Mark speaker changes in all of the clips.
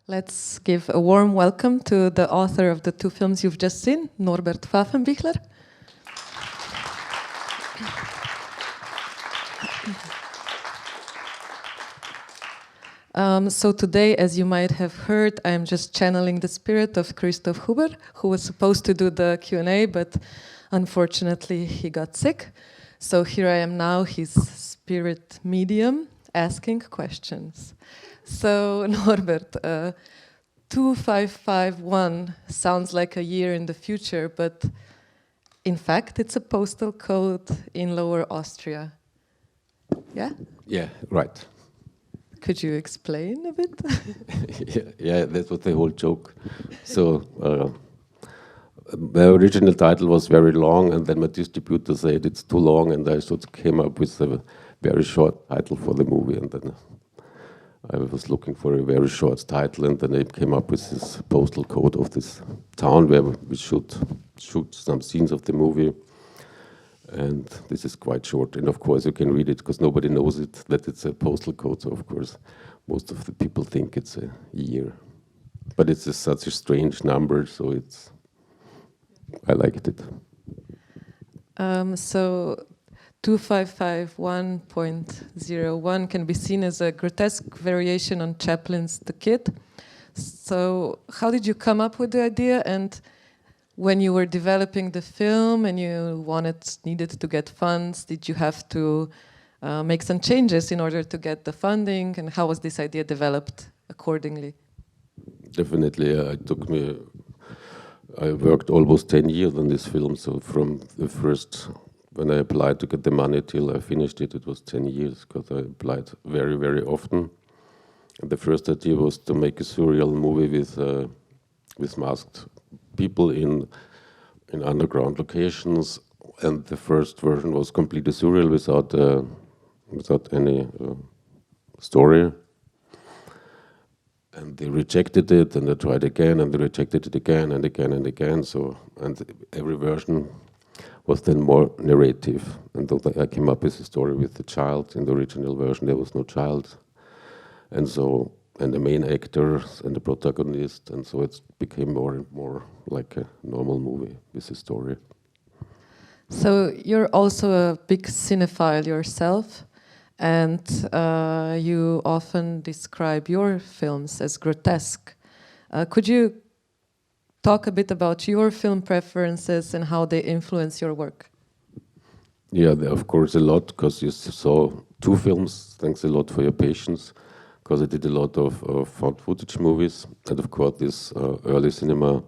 Speaker 1: Let's give a warm welcome to the author of the two films you've just seen, Norbertom Pfaffenbichler. So today, as you might have heard, I'm just channeling the spirit of Christoph Huber, who was supposed to do the Q&A, but unfortunately he got sick. So here I am now, his spirit medium, asking questions. So Norbert, 2551 sounds like a year in the future, but in fact it's a postal code in Lower Austria. Yeah?
Speaker 2: Yeah, right.
Speaker 1: Could you explain a bit?
Speaker 2: yeah, that was the whole joke. So the original title was very long, and then my distributor said it's too long, and I sort of came up with a very short title for the movie, and then I was looking for a very short title, and then I came up with this postal code of this town where we shoot some scenes of the movie. And this is quite short, and of course you can read it because nobody knows it, that it's a postal code, so of course most of the people think it's a year. But it's such a strange number, so I liked it.
Speaker 1: So 2551.01 can be seen as a grotesque variation on Chaplin's The Kid. So how did you come up with the idea, and when you were developing the film and you needed to get funds, did you have to make some changes in order to get the funding, and how was this idea developed accordingly?
Speaker 2: Definitely, I worked almost 10 years on this film, so from the first, when I applied to get the money till I finished it, it was 10 years, because I applied very, very often. And the first idea was to make a surreal movie with masked people in underground locations, and the first version was completely surreal without any story. And they rejected it, and they tried again, and they rejected it again and again and again. So, and every version was then more narrative. And I came up with a story with the child. In the original version, there was no child, and the main actors and the protagonist, and so it became more and more like a normal movie with a story.
Speaker 1: So you're also a big cinephile yourself, and you often describe your films as grotesque. Could you talk a bit about your film preferences and how they influence your work?
Speaker 2: Yeah, of course a lot, because you saw two films. Thanks a lot for your patience, because I did a lot of found footage movies, and of course this early cinema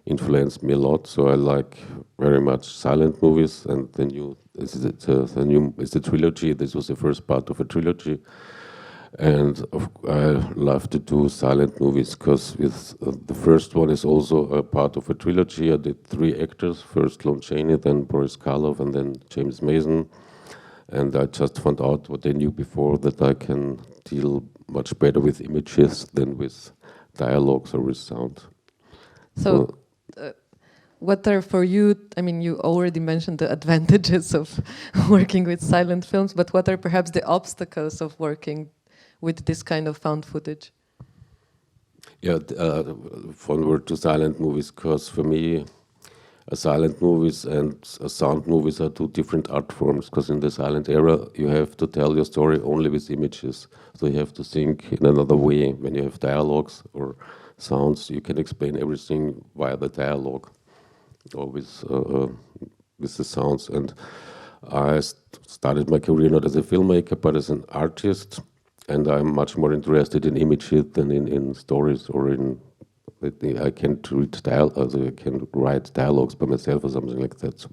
Speaker 2: influenced me a lot. So I like very much silent movies, and the new is the trilogy. This was the first part of a trilogy, and I love to do silent movies because the first one is also a part of a trilogy. I did 3 actors: first Lon Chaney, then Boris Karloff, and then James Mason. And I just found out what I knew before, that I can deal much better with images than with dialogues or with sound.
Speaker 1: So what are for you, I mean, you already mentioned the advantages of working with silent films, but what are perhaps the obstacles of working with this kind of found footage?
Speaker 2: Yeah, forward to silent movies, because for me, silent movies and sound movies are 2 different art forms, because in the silent era you have to tell your story only with images, so you have to think in another way. When you have dialogues or sounds, you can explain everything via the dialogue or with the sounds. And I started my career not as a filmmaker but as an artist, and I'm much more interested in images than in stories or in I can't read I can write dialogues by myself or something like that. So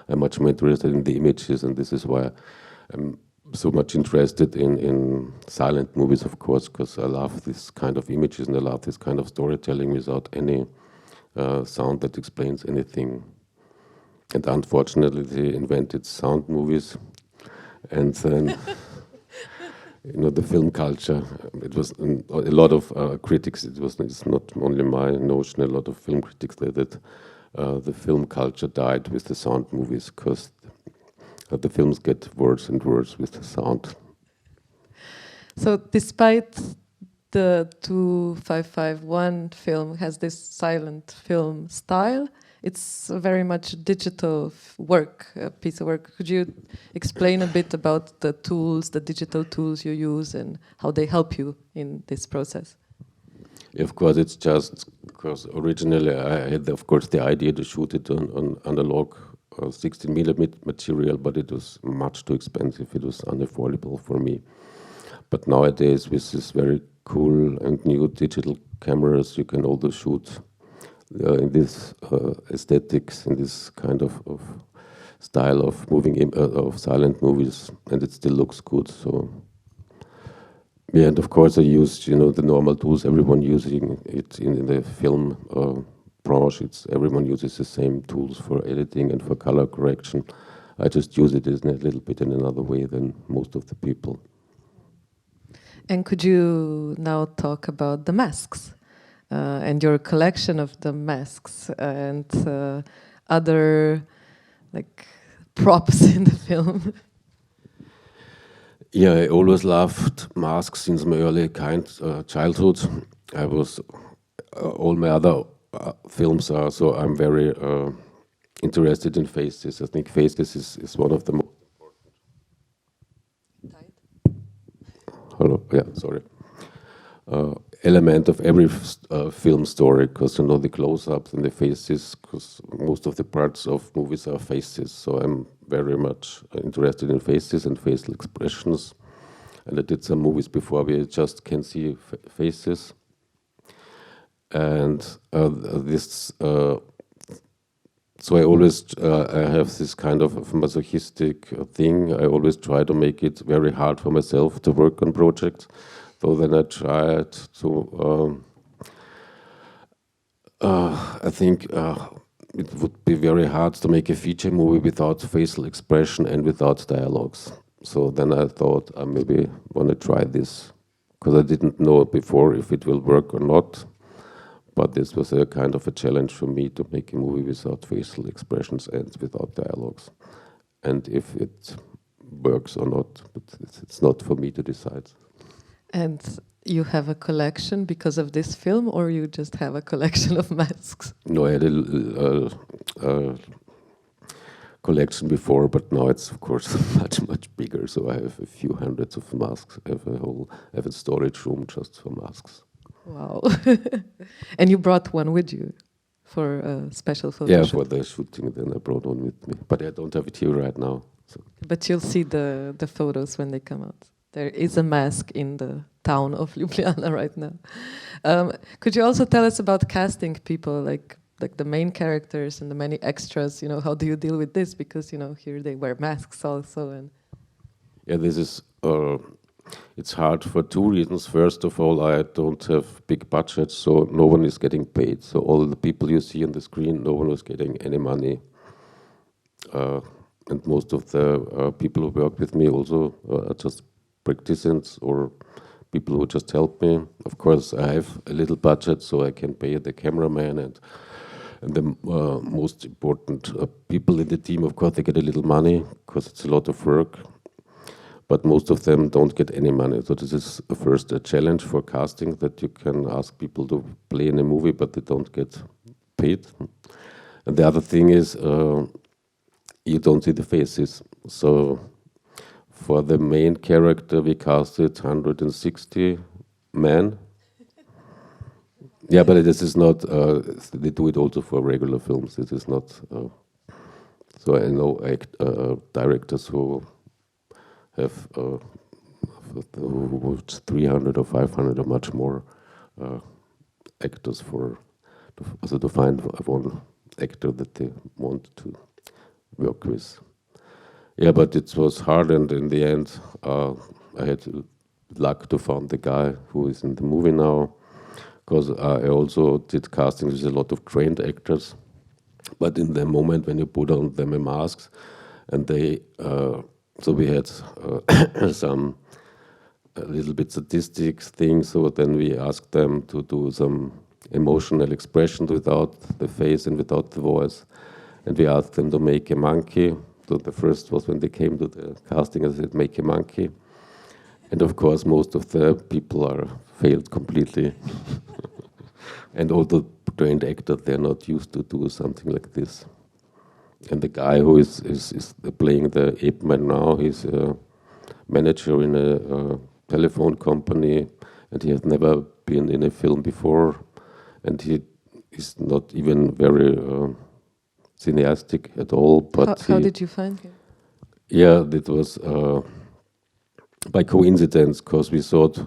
Speaker 2: I'm much more interested in the images, and this is why I'm so much interested in silent movies, of course, because I love this kind of images and I love this kind of storytelling without any sound that explains anything. And unfortunately, they invented sound movies, and then the film culture. It was a lot of critics. It's not only my notion. A lot of film critics said that the film culture died with the sound movies, because the films get worse and worse with the sound.
Speaker 1: So, despite the 2551 film has this silent film style. It's a very much digital work, a piece of work. Could you explain a bit about the tools, the digital tools you use, and how they help you in this process?
Speaker 2: Of course, it's just because originally I had, of course, the idea to shoot it on analog 16mm material, but it was much too expensive. It was unaffordable for me. But nowadays, with this very cool and new digital cameras, you can also shoot in this aesthetics, in this kind of style of of silent movies, and it still looks good. So. Yeah, and of course I used, the normal tools everyone using it in the film branch. Everyone uses the same tools for editing and for color correction. I just use it in a little bit in another way than most of the people.
Speaker 1: And could you now talk about the masks and your collection of the masks and other props in the film?
Speaker 2: Yeah, I always loved masks since my early childhood. I was all my other films are, so I'm very interested in faces. I think faces is one of the most element of every film story, because the close-ups and the faces, because most of the parts of movies are faces. So I'm very much interested in faces and facial expressions. And I did some movies before where you just can see faces. And so I always I have this kind of masochistic thing. I always try to make it very hard for myself to work on projects. So then I tried to, I think it would be very hard to make a feature movie without facial expression and without dialogues. So then I thought I maybe want to try this, because I didn't know before if it will work or not. But this was a kind of a challenge for me to make a movie without facial expressions and without dialogues. And if it works or not, but it's not for me to decide.
Speaker 1: And you have a collection because of this film, or you just have a collection of masks? No,
Speaker 2: I had a collection before, but now it's of course much bigger. So I have a few hundreds of masks. I have a storage room just for masks.
Speaker 1: Wow! And you brought one with you for a special photo shoot?
Speaker 2: Yeah, for the shooting. Then I brought one with me, but I don't have it here right now. So.
Speaker 1: But you'll see the photos when they come out. There is a mask in the town of Ljubljana right now. Could you also tell us about casting people, like the main characters and the many extras? How do you deal with this? Because here they wear masks also. And
Speaker 2: yeah, this is. It's hard for two reasons. First of all, I don't have big budgets, so no one is getting paid. So all the people you see on the screen, no one is getting any money. And most of the people who work with me also are just practitioners or people who just help me. Of course, I have a little budget, so I can pay the cameraman and the most important people in the team. Of course, they get a little money because it's a lot of work. But most of them don't get any money. So this is first a challenge for casting, that you can ask people to play in a movie, but they don't get paid. And the other thing is you don't see the faces. So for the main character, we casted 160 men. Yeah, but this is not, they do it also for regular films. This is not, so I know directors who have 300 or 500 or much more actors to find one actor that they want to work with. Yeah, but it was hard, and in the end, I had luck to find the guy who is in the movie now, because I also did castings with a lot of trained actors. But in the moment when you put on them a mask, and they, so we had some a little bit statistics things. So then we asked them to do some emotional expression without the face and without the voice, and we asked them to make a monkey. So the first was when they came to the casting, I said, make a monkey. And of course, most of the people are failed completely. And all the trained actors, they're not used to do something like this. And the guy who is playing the ape man now, he's a manager in a telephone company, and he has never been in a film before, and he is not even very cineastic at all. But
Speaker 1: how did you find him?
Speaker 2: Yeah, that was by coincidence, because we thought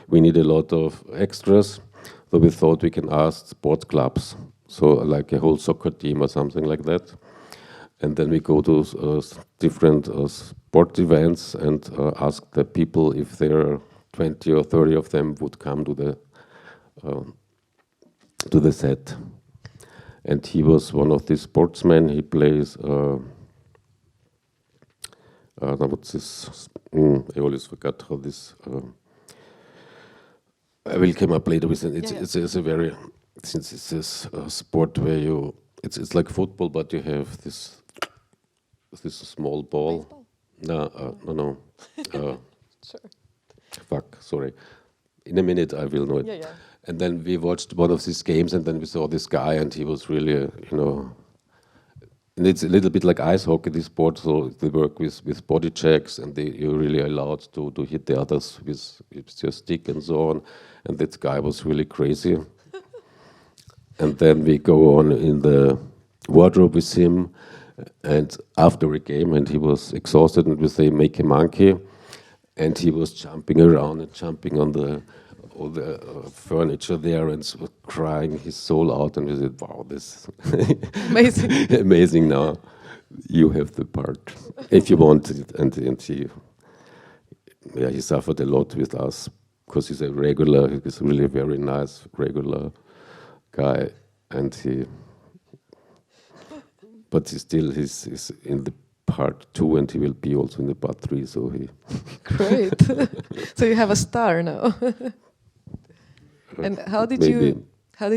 Speaker 2: we need a lot of extras, so we thought we can ask sports clubs, so like a whole soccer team or something like that. And then we go to different sport events and ask the people if there are 20 or 30 of them would come to the set. And he was one of these sportsmen. He plays. What's this? I always forgot how this. I will come up later with it. It's a very, since it's this sport where you, it's like football, but you have this small ball.
Speaker 1: Baseball?
Speaker 2: No.
Speaker 1: Sure.
Speaker 2: Fuck, sorry. In a minute I will know it.
Speaker 1: Yeah.
Speaker 2: And then we watched one of these games, and then we saw this guy, and he was really, and it's a little bit like ice hockey, this sport, so they work with body checks, and you're really allowed to hit the others with your stick and so on. And that guy was really crazy. And then we go on in the wardrobe with him, and after a game, and he was exhausted, and we say, make a monkey. And he was jumping around and jumping on all the furniture there, and sort of crying his soul out. And we said, wow, this
Speaker 1: Amazing.
Speaker 2: amazing. Now you have the part if you want it. And he suffered a lot with us, because he's a regular. He's really a very nice regular guy, and but he's in the part 2, and he will be also in the part 3. So he
Speaker 1: Great. So you have a star now. And how did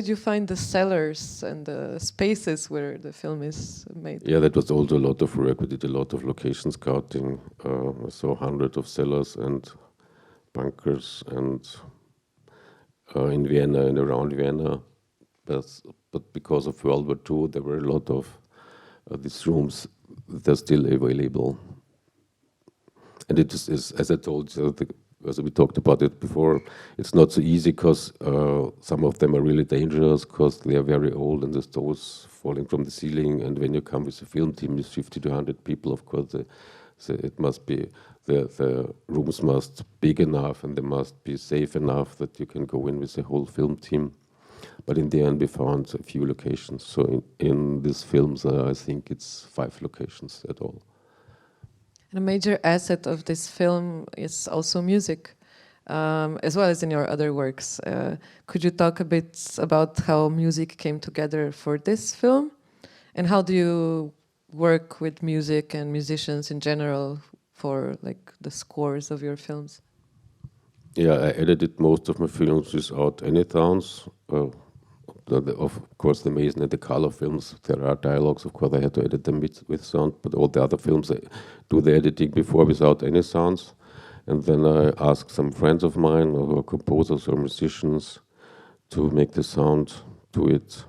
Speaker 1: you find the cellars and the spaces where the film is made?
Speaker 2: Yeah, that was also a lot of work. We did a lot of location scouting. I saw hundreds of cellars and bunkers, and in Vienna and around Vienna. But because of World War II, there were a lot of these rooms that are still available. And it is, as I told you, as we talked about it before, it's not so easy, because some of them are really dangerous, because they are very old and the stoves falling from the ceiling. And when you come with a film team with 50 to 100 people, of course, it must be, the rooms must be big enough, and they must be safe enough that you can go in with the whole film team. But in the end, we found a few locations. So in these films, I think it's 5 locations at all.
Speaker 1: And a major asset of this film is also music, as well as in your other works. Could you talk a bit about how music came together for this film? And how do you work with music and musicians in general for like the scores of your films?
Speaker 2: Yeah, I edited most of my films without any sounds. Of course, the Mason and the Color films, there are dialogues. Of course, I had to edit them with sound, but all the other films, I do the editing before without any sounds. And then I ask some friends of mine, or composers or musicians, to make the sound to it.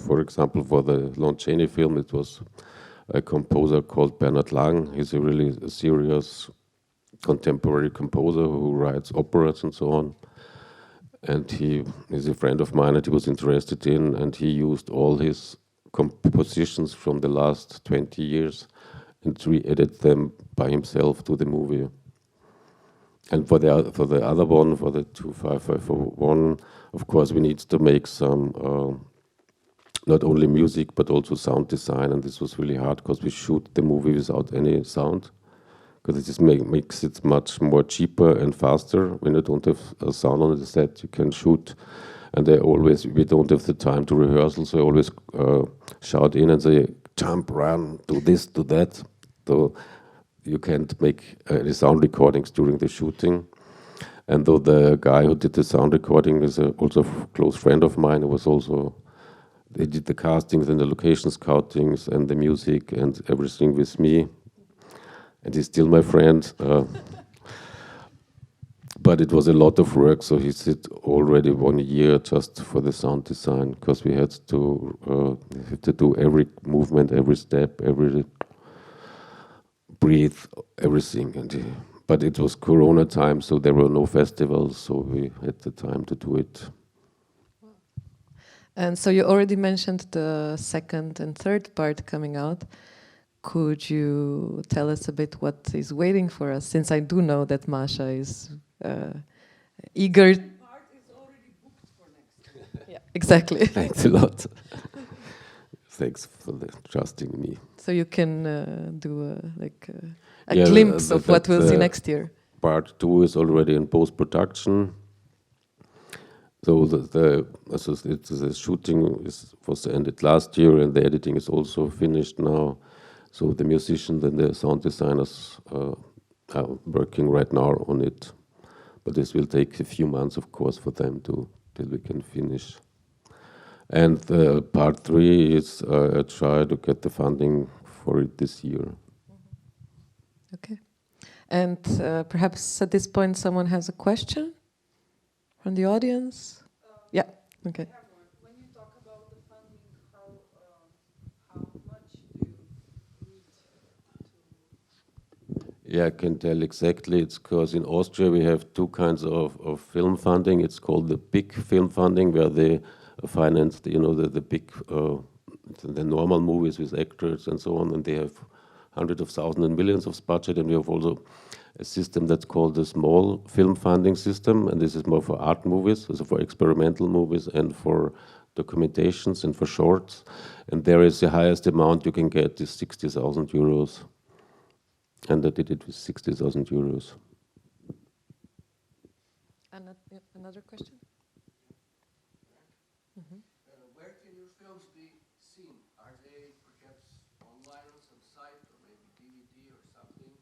Speaker 2: For example, for the Lon Chaney film, it was a composer called Bernard Lang. He's a really serious contemporary composer who writes operas and so on. And he is a friend of mine that he was interested in, and he used all his compositions from the last 20 years and re-edited them by himself to the movie. And for the other one, for the 2551, of course, we need to make some not only music but also sound design, and this was really hard because we shoot the movie without any sound. Because it just makes it much more cheaper and faster when you don't have a sound on the set. You can shoot, and we don't have the time to rehearsal, so I always shout in and say, jump, run, do this, do that. So you can't make any sound recordings during the shooting. And though the guy who did the sound recording is also a close friend of mine, they did the castings and the location scoutings and the music and everything with me. And he's still my friend. But it was a lot of work, so he said already 1 year just for the sound design, because we had to do every movement, every step, every breathe, everything. But it was Corona time, so there were no festivals, so we had the time to do it.
Speaker 1: And so you already mentioned the second and third part coming out. Could you tell us a bit what is waiting for us? Since I do know that Masha is eager.
Speaker 3: The part is already booked for next year.
Speaker 1: Yeah, exactly.
Speaker 2: Thanks a lot. Thanks for trusting me.
Speaker 1: So you can do a glimpse of what we'll see next year.
Speaker 2: Part 2 is already in post-production. So the shooting was ended last year, and the editing is also finished now. So the musicians and the sound designers are working right now on it. But this will take a few months, of course, for them till we can finish. And part 3 is try to get the funding for it this year.
Speaker 1: Okay. And perhaps at this point someone has a question from the audience? Yeah, okay.
Speaker 3: When you talk about the funding, how much do you need to...
Speaker 2: Yeah, I can tell exactly. It's because in Austria we have two kinds of film funding. It's called the big film funding, where they finance, the big, the normal movies with actors and so on, and they have hundreds of thousands and millions of budget. And we have also a system that's called the small film funding system, and this is more for art movies, so for experimental movies and for documentations and for shorts. And there is the highest amount you can get is 60,000 euros. And I did it with 60,000 euros.
Speaker 1: Another question? Mm-hmm.
Speaker 4: Where can your films be seen? Are they perhaps online on some site or maybe DVD or something?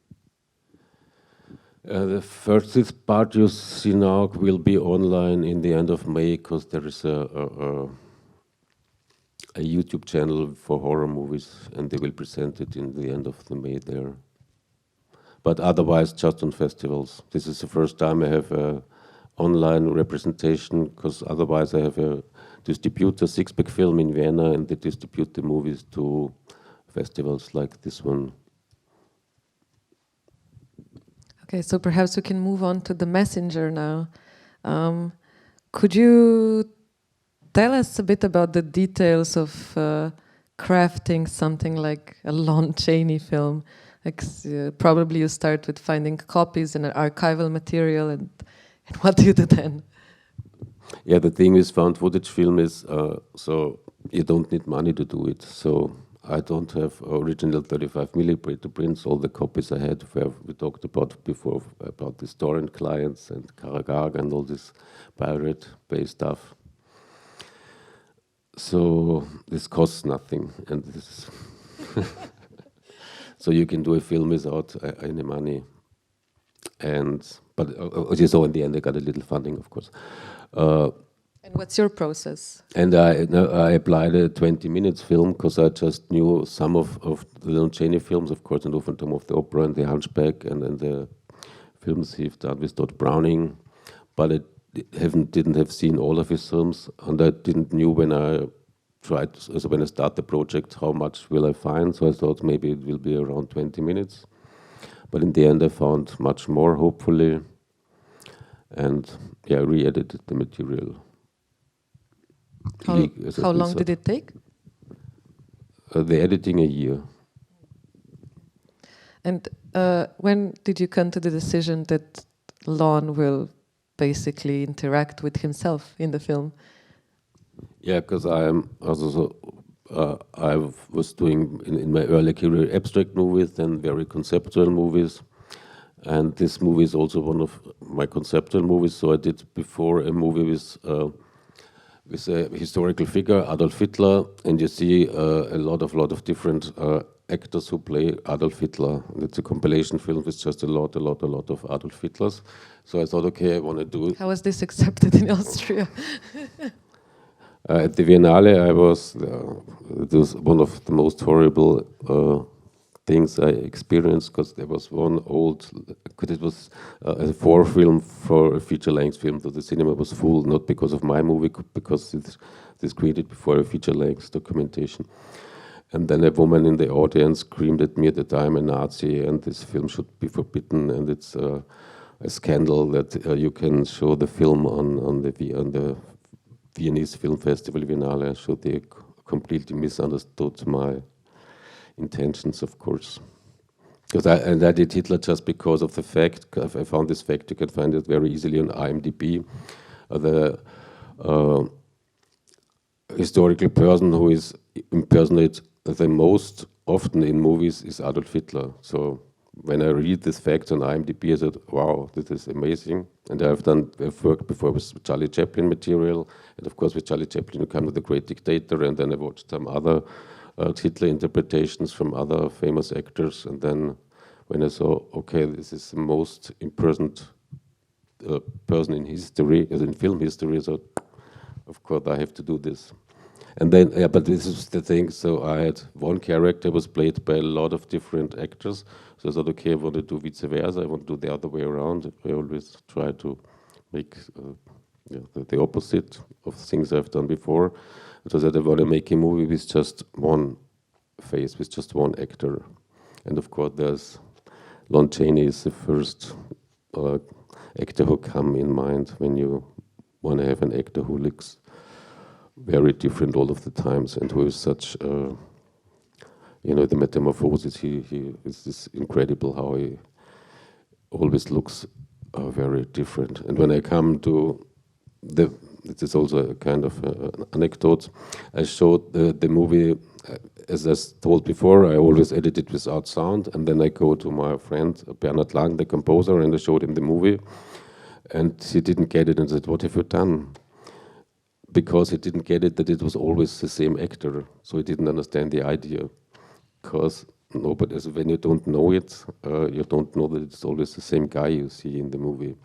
Speaker 2: The first part you see now will be online in the end of May, because there is a YouTube channel for horror movies, and they will present it in the end of the May there. But otherwise, just on festivals. This is the first time I have an online representation, because otherwise I have a distributor, Sixpack Film in Vienna, and they distribute the movies to festivals like this one.
Speaker 1: Okay, so perhaps we can move on to The Messenger now. Could you tell us a bit about the details of crafting something like a Lon Chaney film? Probably you start with finding copies and archival material, and what do you do then?
Speaker 2: Yeah, the thing with found footage film is, so you don't need money to do it. So I don't have original 35mm prints. All the copies I had, where we talked about before, about the torrent clients and Karagag and all this pirate-based stuff. So this costs nothing, and this so you can do a film without any money. But so in the end I got a little funding, of course.
Speaker 1: And what's your process?
Speaker 2: And I applied a 20 minutes film, because I just knew some of the Lon Chaney films, of course, and Norbertom of the Opera and The Hunchback, and then the films he's done with Dot Browning. But I didn't have seen all of his films, and I didn't knew when I when I start the project, how much will I find. So I thought maybe it will be around 20 minutes. But in the end I found much more, hopefully. And yeah, I re-edited the material.
Speaker 1: How long did it take?
Speaker 2: The editing, a year.
Speaker 1: And when did you come to the decision that Lon will basically interact with himself in the film?
Speaker 2: Yeah, because I was doing in my early career abstract movies and very conceptual movies. And this movie is also one of my conceptual movies. So I did before a movie with a historical figure, Adolf Hitler, and you see a lot of different actors who play Adolf Hitler. And it's a compilation film with just a lot of Adolf Hitlers. So I thought, okay, I want to do it.
Speaker 1: How was this accepted in Austria?
Speaker 2: At the Biennale, it was one of the most horrible things I experienced, because there was one old, it was a film for a feature-length film, so the cinema was full, not because of my movie, because it's created before a feature-length documentation. And then a woman in the audience screamed at me that I'm a Nazi and this film should be forbidden, and it's a scandal that you can show the film on the Viennese Film Festival Biennale. So they completely misunderstood my intentions, of course. Because I did Hitler just because of the fact. I found this fact. You can find it very easily on IMDb. The historical person who is impersonated the most often in movies is Adolf Hitler. So when I read this fact on IMDb, I said, "Wow, this is amazing." And I've worked before with Charlie Chaplin material, and of course with Charlie Chaplin you come to The Great Dictator, and then I watched some other Hitler interpretations from other famous actors, and then when I saw, okay, this is the most impersoned person in history, as in film history, so of course I have to do this. And then, yeah, but this is the thing, so I had one character was played by a lot of different actors, so I thought, okay, I want to do vice versa, I want to do the other way around. I always try to make the opposite of things I've done before. So that I want to make a movie with just one face, with just one actor. And of course there's Lon Chaney is the first actor who come in mind when you want to have an actor who looks very different all of the times and who is such, the metamorphosis, he is this incredible how he always looks very different. And when I come to this is also a kind of anecdote, I showed the movie, as I told before, I always edit it without sound, and then I go to my friend Bernhard Lang, the composer, and I showed him the movie, and he didn't get it and said, "What have you done?" Because he didn't get it that it was always the same actor, so he didn't understand the idea. Because nobody, when you don't know it, you don't know that it's always the same guy you see in the movie.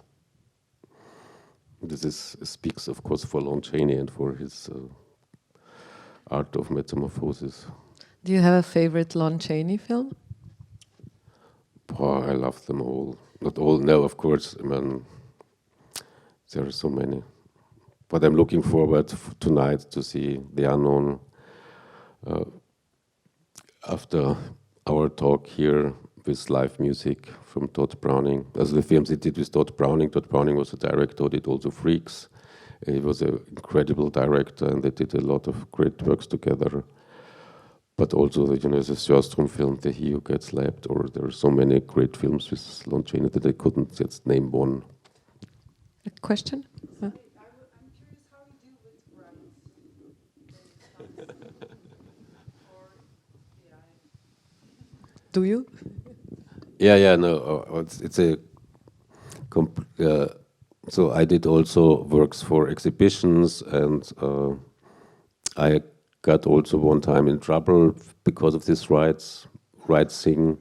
Speaker 2: This speaks, of course, for Lon Chaney and for his art of metamorphosis.
Speaker 1: Do you have a favorite Lon Chaney film?
Speaker 2: I love them all. Not all, no, of course. I mean, there are so many. But I'm looking forward tonight to see The Unknown after our talk here with live music from Todd Browning. As the films he did with Todd Browning was a director who did also Freaks. He was an incredible director, and they did a lot of great works together. But also, the Sjöström film, The He Who Gets Slapped, or there are so many great films with Lon Chaney that I couldn't just name one.
Speaker 1: A question?
Speaker 3: I'm curious how you deal with rights.
Speaker 1: Do you?
Speaker 2: Yeah, no, it's a. So I did also works for exhibitions, and I got also one time in trouble because of this rights thing.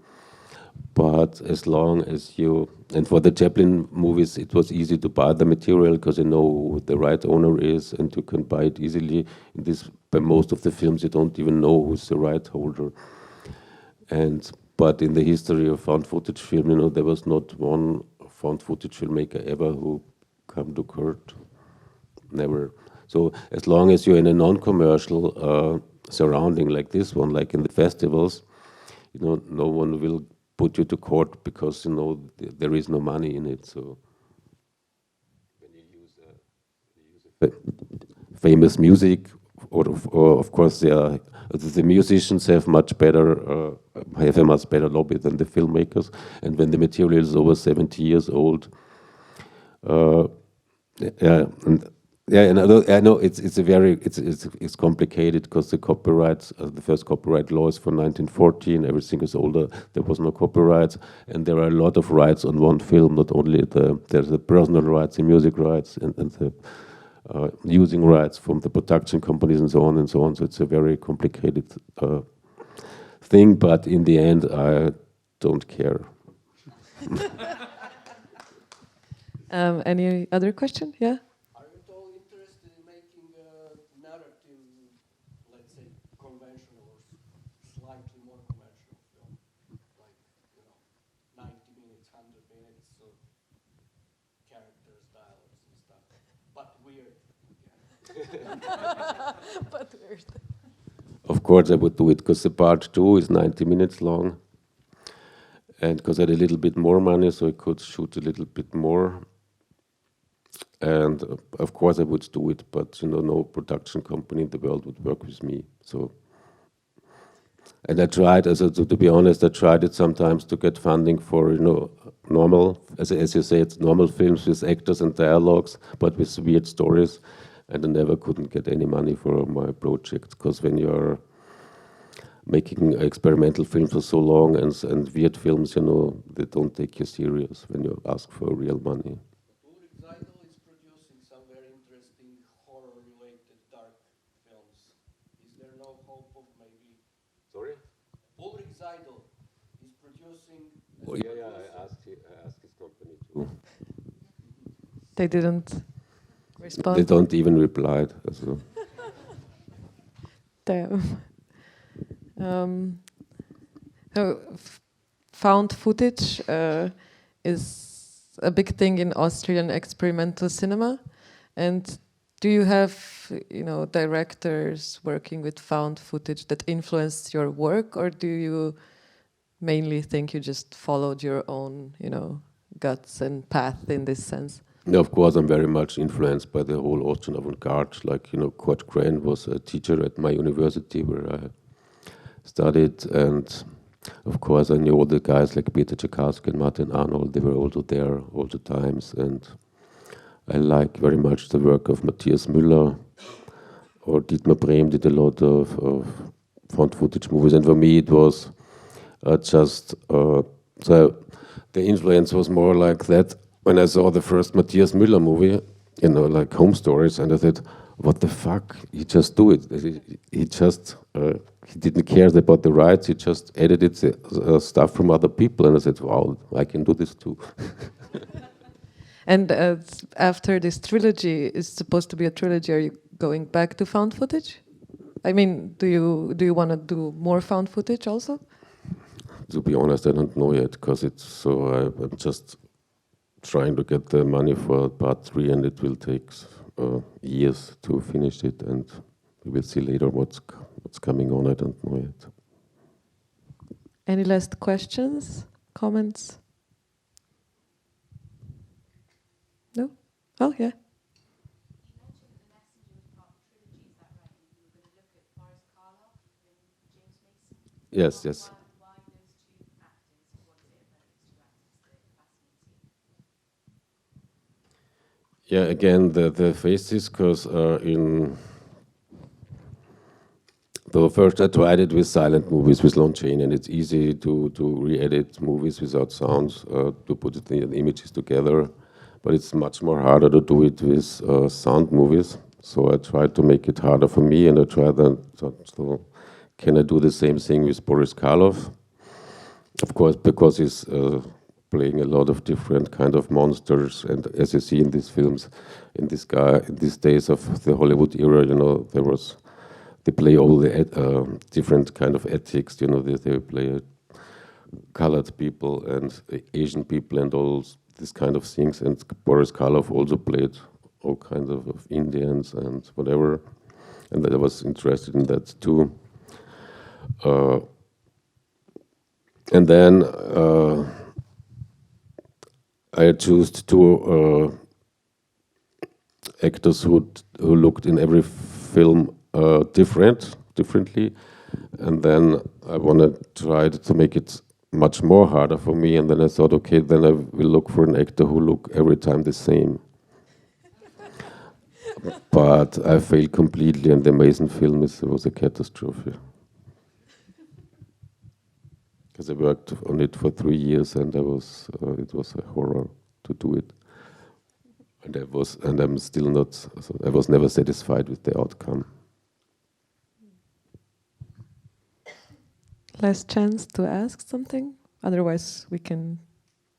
Speaker 2: But as long as you, and for the Chaplin movies, it was easy to buy the material because you know who the right owner is, and you can buy it easily. In this, by most of the films, you don't even know who's the right holder. But in the history of found footage film, there was not one found footage filmmaker ever who come to court. Never. So as long as you're in a non-commercial surrounding like this one, like in the festivals, no one will put you to court because there is no money in it. So when you use famous music, or of course the musicians have a much better lobby than the filmmakers. And when the material is over 70 years old, I know it's complicated because the copyrights, the first copyright law is from 1914. Everything is older. There was no copyrights, and there are a lot of rights on one film. Not only there's the personal rights, the music rights, and the using rights from the production companies and so on and so on. So it's a very complicated thing. But in the end, I don't care.
Speaker 1: Any other question? Yeah.
Speaker 4: Are you at all interested in making a narrative, let's say, conventional or slightly more conventional film?
Speaker 1: But weird.
Speaker 2: Of course, I would do it because the part 2 is 90 minutes long, and because I had a little bit more money, so I could shoot a little bit more. And of course, I would do it, but no production company in the world would work with me. So, and I tried, to be honest, I tried it sometimes to get funding for normal, as you say, it's normal films with actors and dialogues, but with weird stories. And I never couldn't get any money for my project, because when you're making experimental films for so long and weird films, they don't take you serious when you ask for real money.
Speaker 4: Ulrich Seidel is producing some very interesting horror-related dark films. Is there no hope of maybe?
Speaker 2: Sorry?
Speaker 4: Ulrich Seidel is producing.
Speaker 2: Oh, yeah, I asked his company too.
Speaker 1: They didn't respond.
Speaker 2: They don't even reply. So.
Speaker 1: Damn. Found footage is a big thing in Austrian experimental cinema. And do you have, directors working with found footage that influenced your work, or do you mainly think you just followed your own, guts and path in this sense?
Speaker 2: No, of course, I'm very much influenced by the whole Austrian avant-garde. Like, Kurt Kren was a teacher at my university where I studied, and of course I knew all the guys like Peter Tchaikovsky and Martin Arnold. They were also there all the times, and I like very much the work of Matthias Müller, or Dietmar Brehm did a lot of found footage movies, and for me it was so the influence was more like that when I saw the first Matthias Müller movie, like Home Stories, and I said, what the fuck? He just do it. He just he didn't care about the rights. He just edited stuff from other people, and I said, wow, I can do this too.
Speaker 1: And after this trilogy, is supposed to be a trilogy, are you going back to found footage? I mean, do you want to do more found footage also?
Speaker 2: To be honest, I don't know yet, because I'm just trying to get the money for part 3, and it will take years to finish it, and we will see later what's coming on. I don't know yet.
Speaker 1: Any last questions, comments? No? Oh, yeah.
Speaker 5: You mentioned that the next season was part of the trilogy, is that right? And you were going to look at Boris Karloff and James Mason?
Speaker 2: Yes.
Speaker 5: Why those two actors? What is it about these two actors that fascinates you?
Speaker 2: Yeah, again, the faces, because first I tried it with silent movies with Lon Chaney, and it's easy to re-edit movies without sounds, to put the images together. But it's much more harder to do it with sound movies. So I tried to make it harder for me, and I tried so can I do the same thing with Boris Karloff? Of course, because he's playing a lot of different kind of monsters, and as you see in these films, in these days of the Hollywood era, they play all the different kind of ethics. They play colored people and Asian people and all this kind of things, and Boris Karloff also played all kinds of Indians and whatever, and I was interested in that too. And then I chose two actors who looked in every film differently, and then I wanted to try to make it much more harder for me, and then I thought, okay, then I will look for an actor who look every time the same. But I failed completely, and the Mason film was a catastrophe. Because I worked on it for 3 years, and it was a horror to do it. And I'm still not. I was never satisfied with the outcome.
Speaker 1: Last chance to ask something. Otherwise, we can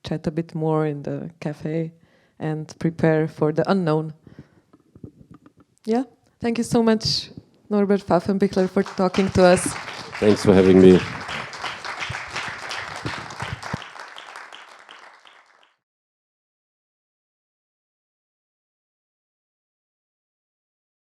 Speaker 1: chat a bit more in the cafe and prepare for the unknown. Yeah. Thank you so much, Norbert Pfaffenbichler, for talking to us.
Speaker 2: Thanks for having me.